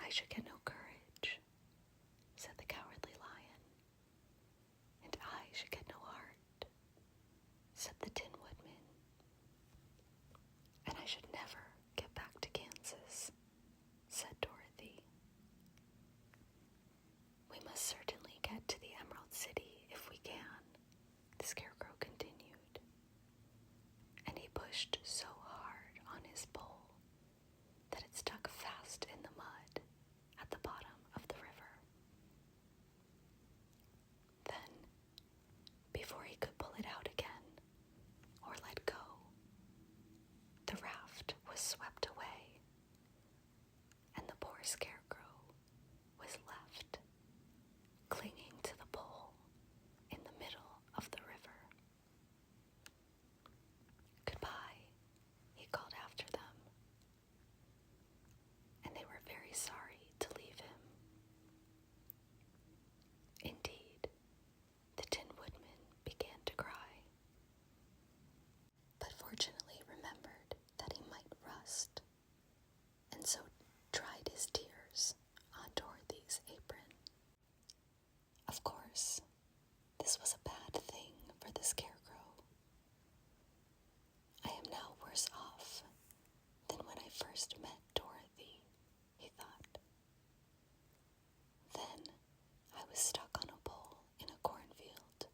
I should get no courage, said the Cowardly Lion. And I should get no heart, said the Tin Woodman. And I should never get back to Kansas, said Dorothy. We must certainly get to the Emerald City if we can, the Scarecrow continued. And he pushed so hard on his pole that it stuck fast in the mud at the bottom of the river. Then, before he could pull it out again or let go, the raft was swept away, and the poor Scarecrow was left clinging to the pole in the middle of the river. Goodbye, he called after them, and they were very sorry to leave him. Indeed, the Tin Woodman began to cry, but fortunately remembered that he might rust, and so dried his tears on Dorothy's apron. Of course, this was a bad thing for the Scarecrow. I am now worse off than when I first met Dorothy, he thought. Then I was stuck on a pole in a cornfield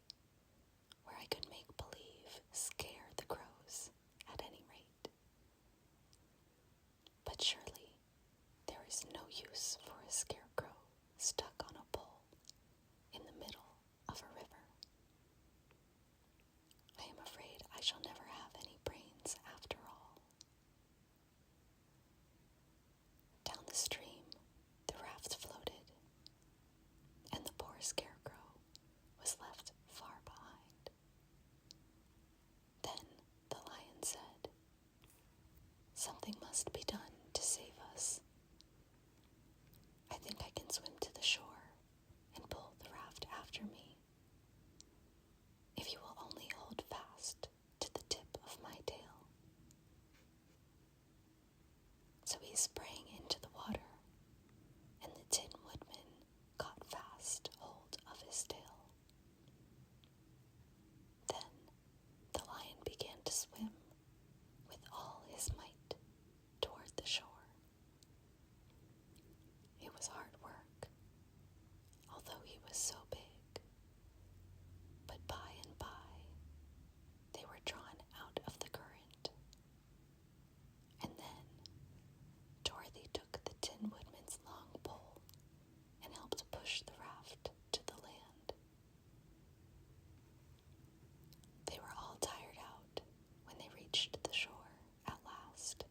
where I could make believe scare the crows at any rate. But surely there is no use for a Scarecrow stuck on a pole in the middle of a river. I am afraid I shall never have any brains after all. Down the stream, the raft floated, and the poor Scarecrow was left far behind. Then the Lion said, "Something must be done to save us. I think I can swim to the shore and pull the raft after me, if you will only hold fast to the tip of my tail." So he sprang into the water, and the Tin Woodman caught fast hold of his tail. Then the Lion began to swim with all his might toward the shore. It was hard work, although he was so big. But by and by, they were drawn out of the current. And then Dorothy took the Tin Woodman's long pole and helped push the raft to the land. They were all tired out when they reached the shore at last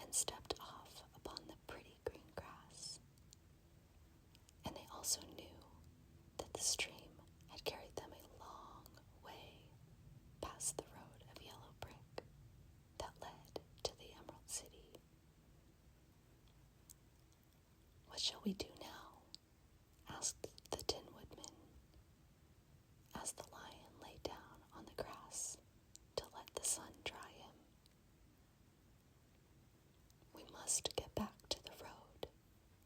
and stepped off upon the pretty green grass. And they also knew that the stream had carried them a long way past the road of yellow brick that led to the Emerald City. "What shall we do now?" asked the Tin Woodman, as the Lion lay down on the grass to let the sun dry him. "We must get back to the road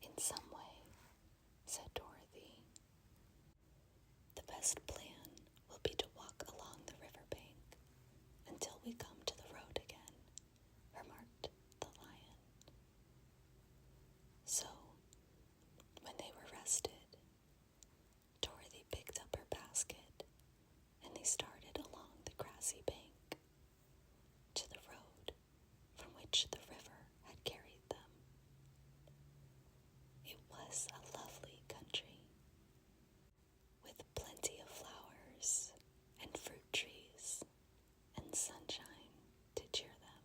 in some way," said Dorothy. "The best plan will be to walk along the riverbank until we come to the road again," remarked the Lion. So, when they were rested, Dorothy picked up her basket and they started along the grassy bank to the road from which the river had carried them. It was a lovely country, with plenty of flowers and fruit trees and sunshine to cheer them.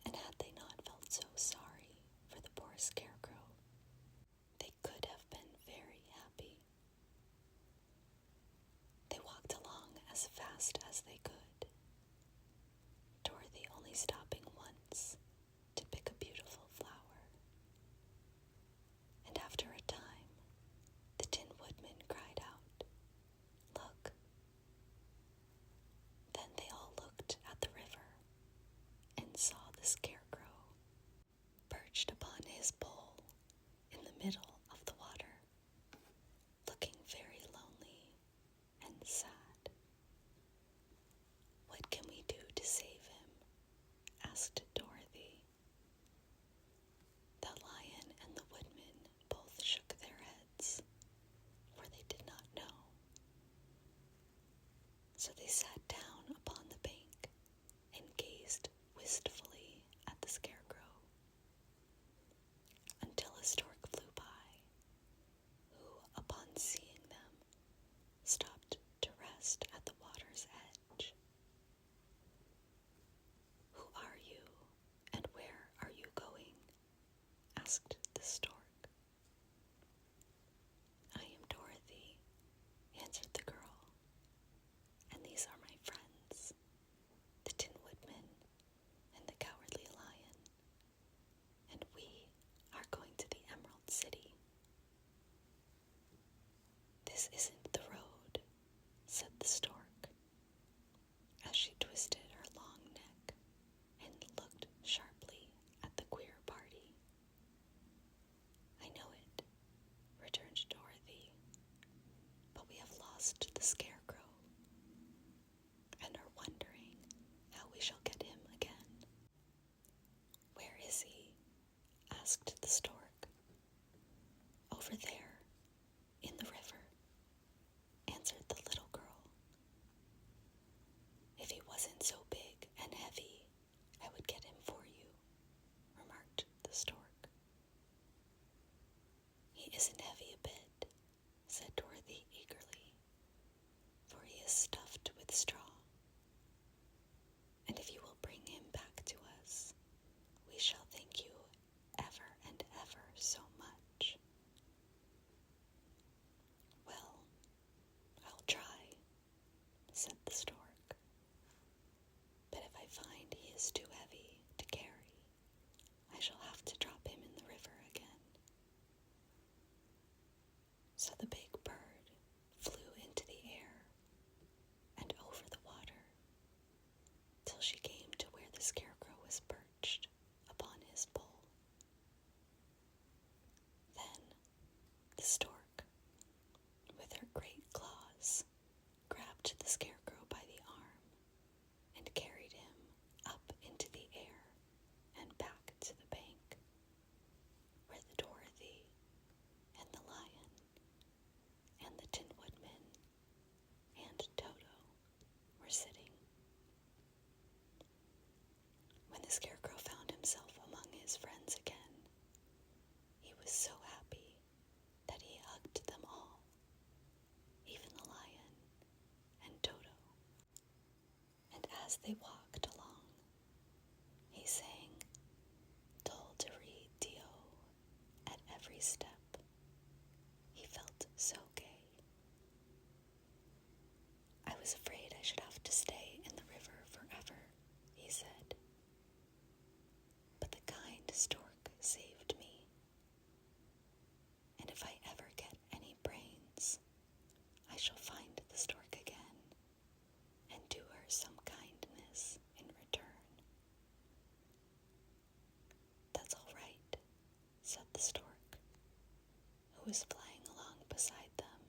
And had they not felt so sorry for the poor Scarecrow, they could have been very happy. They walked along as fast as they could, Dorothy only stopping once to pick a beautiful flower. middle of the water, looking very lonely and sad. "What can we do to save him?" asked Dorothy. The lion and the woodman both shook their heads, for they did not know. So they sat down upon the bank and gazed wistfully at the Scarecrow, until a stork flew by, who, upon seeing them, stopped to rest at the water's edge. "Who are you, and where are you going?" asked the stork. "I am Dorothy," answered the girl, "and these are my friends, the Tin Woodman and the Cowardly Lion, and we are going to the Emerald City." "This isn't the road," said the stork, as she twisted her long neck and looked sharply at the queer party. "I know it," returned Dorothy, "but we have lost the Scarecrow, and are wondering how we shall get him again." "Where is he?" asked the stork. "Over there, in the river," answered the little girl. "If he wasn't so big and heavy, I would get him for you," remarked the stork. "He isn't heavy a bit," said Dorothy eagerly, "for he is stuffed with straw. And if you will bring him back to us, we shall thank you ever and ever so much." "Well, I'll try," said the stork. "But if I find he is too heavy to carry, I shall have to drop him in the river again." So the big bird flew into the air and over the water till she came to where the Scarecrow was perched upon his pole. Then the stork, with her great claws, grabbed the Scarecrow by the arm and carried him up into the air and back to the bank, where the Dorothy and the lion and the Tin Woodman and Toto were sitting. When the Scarecrow found himself among his friends again, he was so happy that he hugged them all, even the lion and Toto. And as they walked along, he sang "Dol-de-ree-dio" at every step. He felt so gay. "I was afraid I should have to stay in the river forever," he said. "But the kind stork saved me. And if I ever get any brains, I shall find the stork again and do her some kindness in return." "That's all right," said the stork, who was flying along beside them.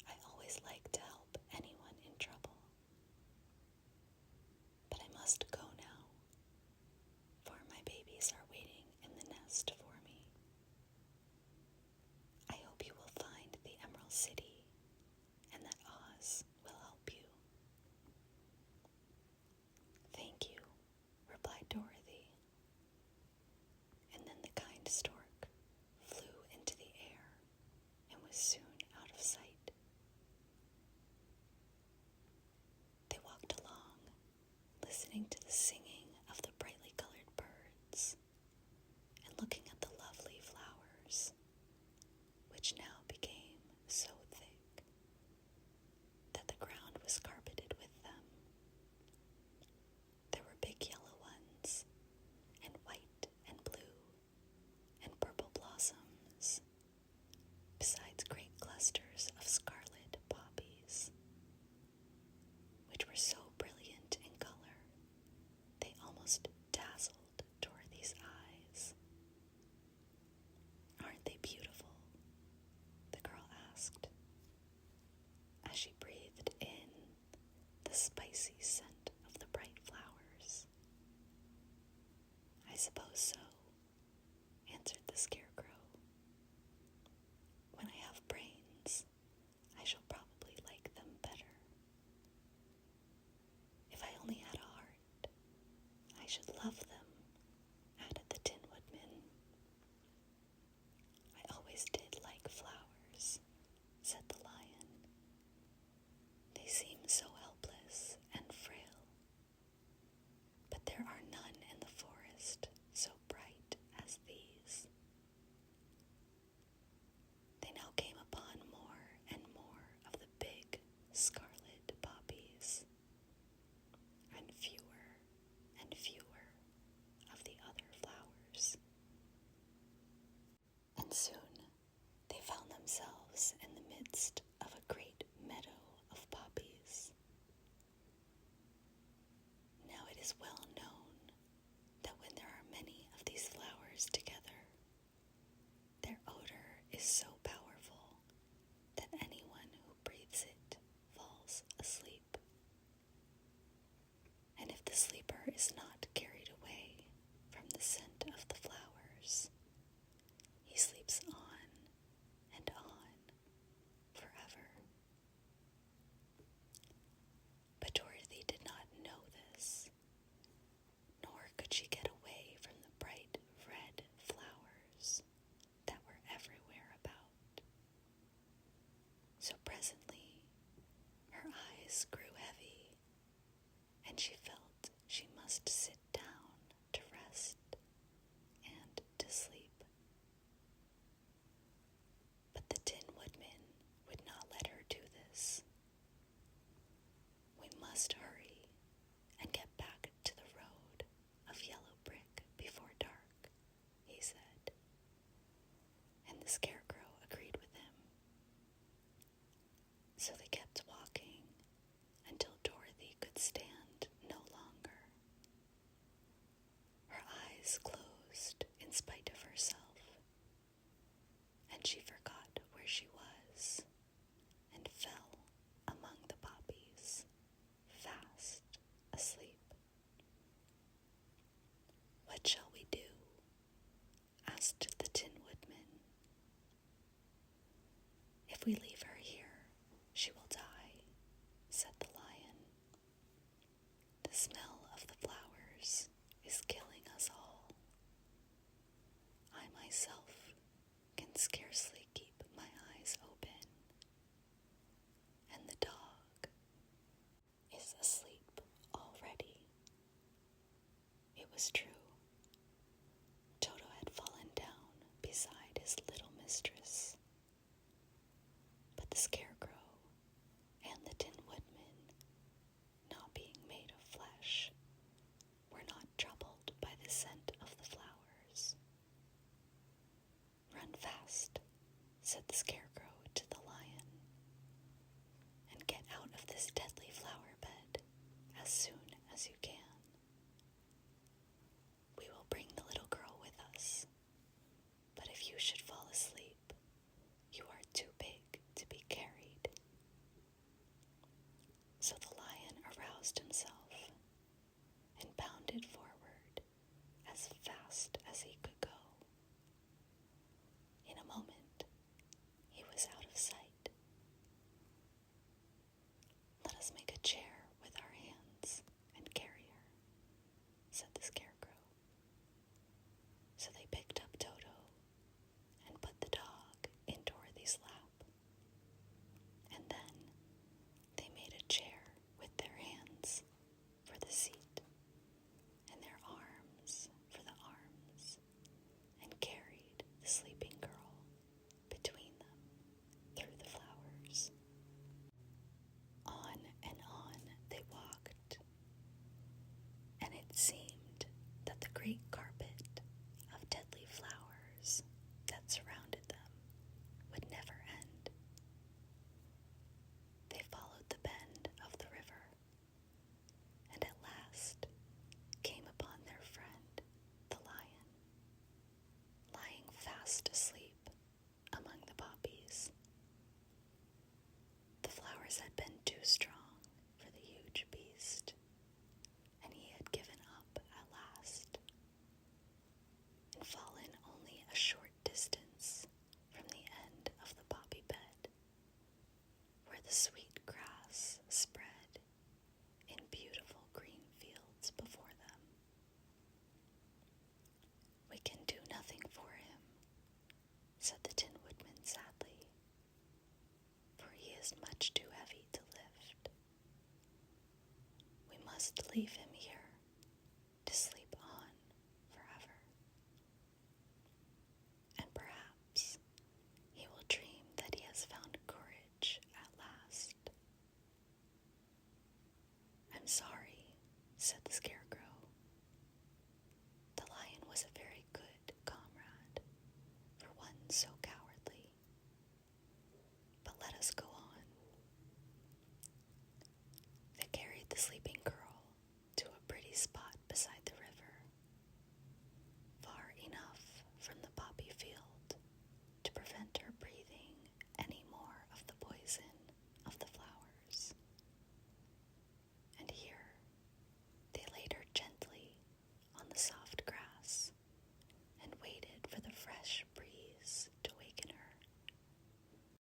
"I always like to help anyone in trouble. But I must go now, for my babies are waiting in the nest for me. I hope you will find the Emerald City and that Oz will help you." "Thank you," replied Dorothy. And then the kind stork flew into suppose so, answered the Scarecrow. When I have brains, I shall probably like them better. If I only had a heart, I should love them, added the Tin Woodman. I always did like flowers, said the Lion. They seem so helpless and frail. But there are none in the forest so bright as these. They now came upon more and more of the big scarlet poppies, and fewer of the other flowers. And soon they found themselves in the midst of a great meadow of poppies. Now it is well known that when there are many of these flowers together, their odor is so powerful that anyone who breathes it falls asleep. And if the sleeper is not carried away from the scent of the flowers, he sleeps on and on forever. But Dorothy did not know this, nor could she get away from the bright red flowers that were everywhere about. So presently her eyes grew heavy, and she felt she must sit down to rest and to sleep. But the Tin Woodman would not let her do this. We must hurry and get back to the road of yellow brick before dark, he said, and the Scarecrow agreed with him. So they kept walking until Dorothy could stand no longer. Her eyes closed in spite of herself, and she forgot where she was and fell among the poppies, fast asleep. What shall we do? Asked the Tin Woodman. If we leave her here, she will die, said the Lion. The smell of the flowers is killing us all. I myself can scarcely keep my eyes open, and the dog is asleep already. It was true. Toto had fallen down beside his little mistress, but the Scarecrow and the Tin Woodman, not being made of flesh, were not troubled by the scent of the flowers. Run fast, said the Scarecrow to the Lion, and get out of this deadly flower bed as soon as you can. We will bring the little girl with us, but if you should fall asleep, you are too big to be carried. So the Lion aroused himself and bounded forward as fast as he could go. In a moment, he was out of sight. Let us make a chair with our hands and carry her, said the Scarecrow. So they picked up Toto and put the dog in Dorothy's lap. And then they made a chair with their hands for the seat and their arms for the arms, and carried the sleeping girl between them through the flowers. On and on they walked, and it seemed that the great carpet of deadly flowers that surrounded them would never end. They followed the bend of the river, and at last came upon their friend, the Lion, lying fast asleep among the poppies. The flowers had been too strong for the huge beast, and he had given up at last. fallen only a short distance from the end of the poppy bed, where the sweet grass spread in beautiful green fields before them. "We can do nothing for him," said the Tin Woodman sadly, "for he is much too heavy to lift. We must leave